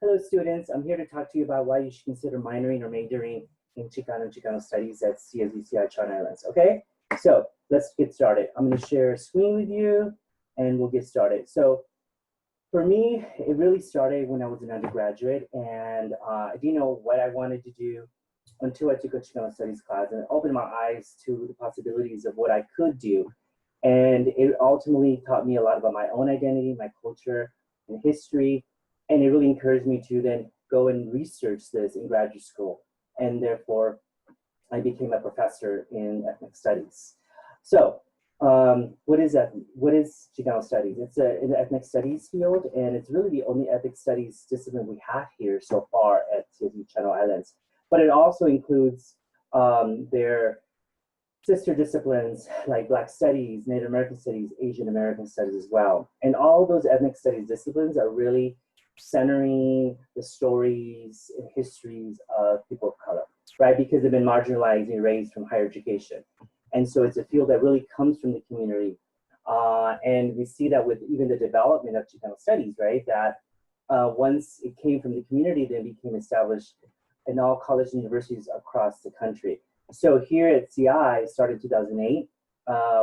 Hello students, I'm here to talk to you about why you should consider minoring or majoring in Chicana and Chicano studies at CSU Channel Islands, okay? So let's get started. I'm gonna share a screen with you and we'll get started. So for me, it really started when I was an undergraduate and I didn't know what I wanted to do until I took a Chicano studies class, and it opened my eyes to the possibilities of what I could do. And it ultimately taught me a lot about my own identity, my culture, and history. And it really encouraged me to then go and research this in graduate school. And therefore, I became a professor in ethnic studies. So, what is Chicano studies? It's an ethnic studies field, and it's really the only ethnic studies discipline we have here so far at CSU Channel Islands. But it also includes their sister disciplines like Black studies, Native American studies, Asian American studies as well. And all those ethnic studies disciplines are really centering the stories and histories of people of color, right? Because they've been marginalized and erased from higher education. And so it's a field that really comes from the community. And we see that with even the development of Chicano studies, right? That once it came from the community, then became established in all colleges and universities across the country. So here at CI, started in 2008,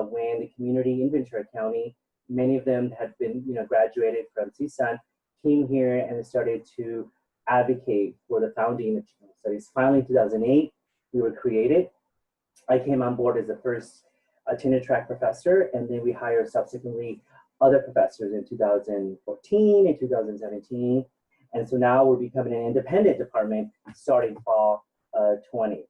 when the community in Ventura County, many of them had been, graduated from CSUN, came here and started to advocate for the founding of Chicano studies. Finally, in 2008, we were created. I came on board as the first tenure track professor, and then we hired subsequently other professors in 2014 and 2017. And so now we're becoming an independent department starting fall 20.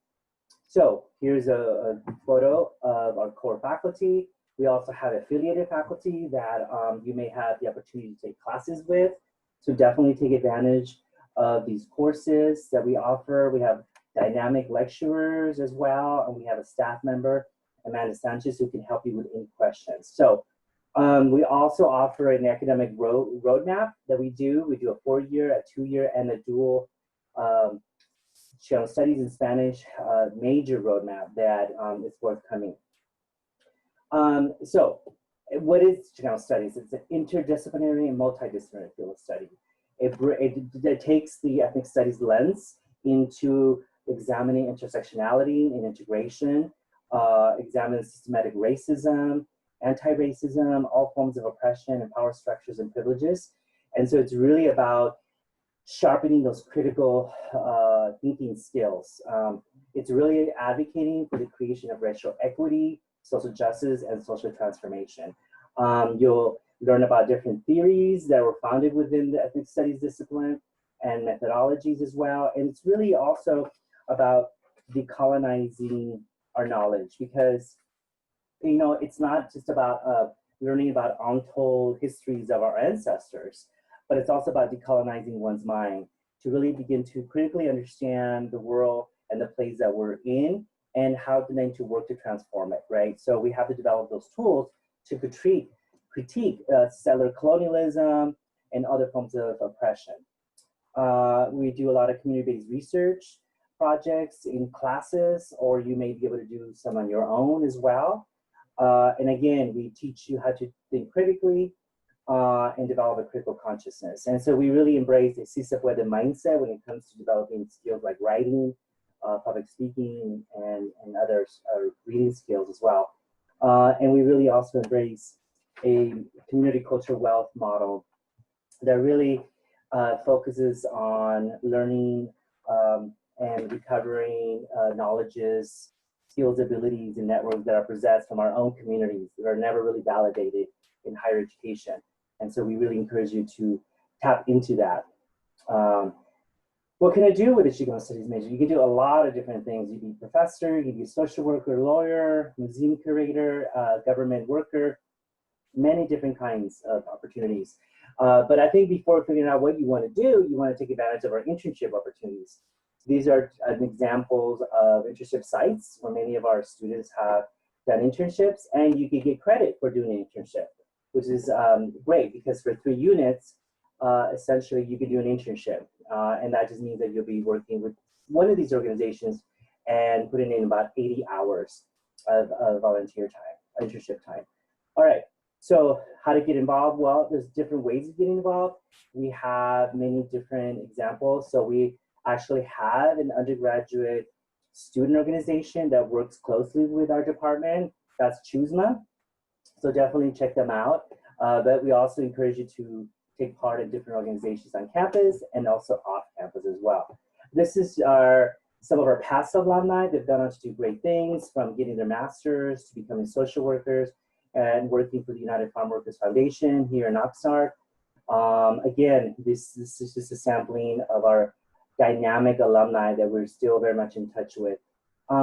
So here's a photo of our core faculty. We also have affiliated faculty that you may have the opportunity to take classes with. So definitely take advantage of these courses that we offer. We have dynamic lecturers as well, and we have a staff member, Amanda Sanchez, who can help you with any questions. So we also offer an academic roadmap that we do. We do a 4-year, a 2-year, and a dual Chicano Studies in Spanish major roadmap that is forthcoming. So what is Chicano Studies? It's an interdisciplinary and multidisciplinary field of study. It takes the ethnic studies lens into examining intersectionality and integration, examining systematic racism, anti-racism, all forms of oppression and power structures and privileges. And so it's really about sharpening those critical thinking skills. It's really advocating for the creation of racial equity, social justice, and social transformation. You'll learn about different theories that were founded within the ethnic studies discipline and methodologies as well. And it's really also about decolonizing our knowledge, because it's not just about learning about untold histories of our ancestors, but it's also about decolonizing one's mind to really begin to critically understand the world and the place that we're in and how then to work to transform it, right? So we have to develop those tools to critique settler colonialism and other forms of oppression. We do a lot of community-based research projects in classes, or you may be able to do some on your own as well. And again, we teach you how to think critically and develop a critical consciousness. And so we really embrace a Si Se Puede mindset when it comes to developing skills like writing, public speaking, and others, reading skills as well. And we really also embrace a community culture wealth model that really focuses on learning and recovering knowledges, skills, abilities, and networks that are possessed from our own communities that are never really validated in higher education. And so we really encourage you to tap into that. What can I do with a Chicano Studies major? You can do a lot of different things. You can be a professor, you can be a social worker, lawyer, museum curator, government worker, many different kinds of opportunities. But I think before figuring out what you want to do, you want to take advantage of our internship opportunities. These are examples of internship sites where many of our students have done internships, and you can get credit for doing an internship, which is great, because for 3 units, essentially you can do an internship. And that just means that you'll be working with one of these organizations and putting in about 80 hours of volunteer time, internship time. All right, So how to get involved? Well, there's different ways of getting involved. We have many different examples. So we actually have an undergraduate student organization that works closely with our department. That's CHUSMA. So definitely check them out. But we also encourage you to take part in different organizations on campus and also off campus as well. This is some of our past alumni. They've gone on to do great things, from getting their masters to becoming social workers and working for the United Farm Workers Foundation here in Oxnard. Again, this is just a sampling of our dynamic alumni that we're still very much in touch with.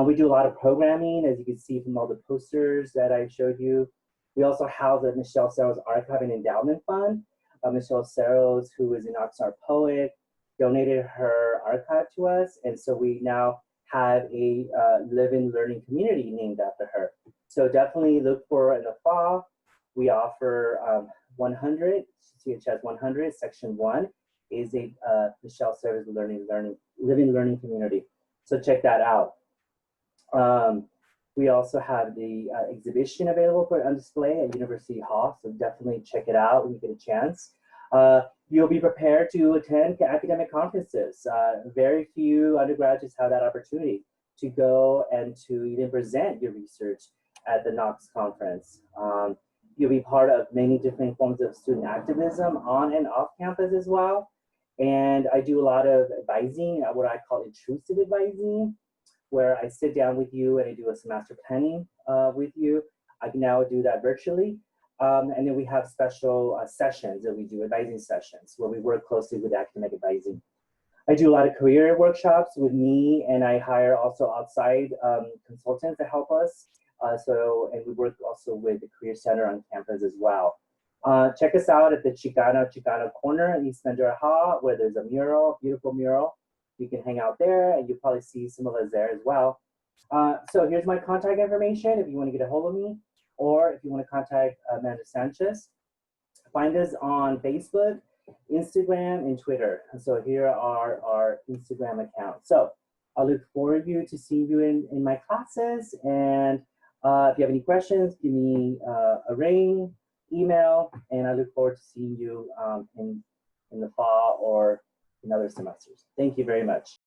We do a lot of programming, as you can see from all the posters that I showed you. We also house the Michelle Serros Archive and Endowment Fund. Michelle Serros, who is an Oxnard poet, donated her archive to us, and so we now have a living learning community named after her. So definitely look for in the fall. We offer 100, CHS 100, Section 1 is a Michelle Serros living learning community. So check that out. We also have the exhibition available on display at University Hall, so definitely check it out when you get a chance. You'll be prepared to attend academic conferences. Very few undergraduates have that opportunity to go and to even present your research at the Knox conference. You'll be part of many different forms of student activism on and off campus as well. And I do a lot of advising, what I call intrusive advising, where I sit down with you and I do a semester planning with you. I can now do that virtually. And then we have special sessions that we do, advising sessions, where we work closely with academic advising. I do a lot of career workshops with me, and I hire also outside consultants to help us. And we work also with the Career Center on campus as well. Check us out at the Chicana Corner in East Ventura Hall, where there's a mural, beautiful mural. You can hang out there, and you'll probably see some of us there as well. So here's my contact information if you want to get a hold of me, or if you want to contact Amanda Sanchez. Find us on Facebook, Instagram, and Twitter. So here are our Instagram accounts. So I look forward to seeing you in my classes. And if you have any questions, give me a ring, email, and I look forward to seeing you in the fall or in other semesters. Thank you very much.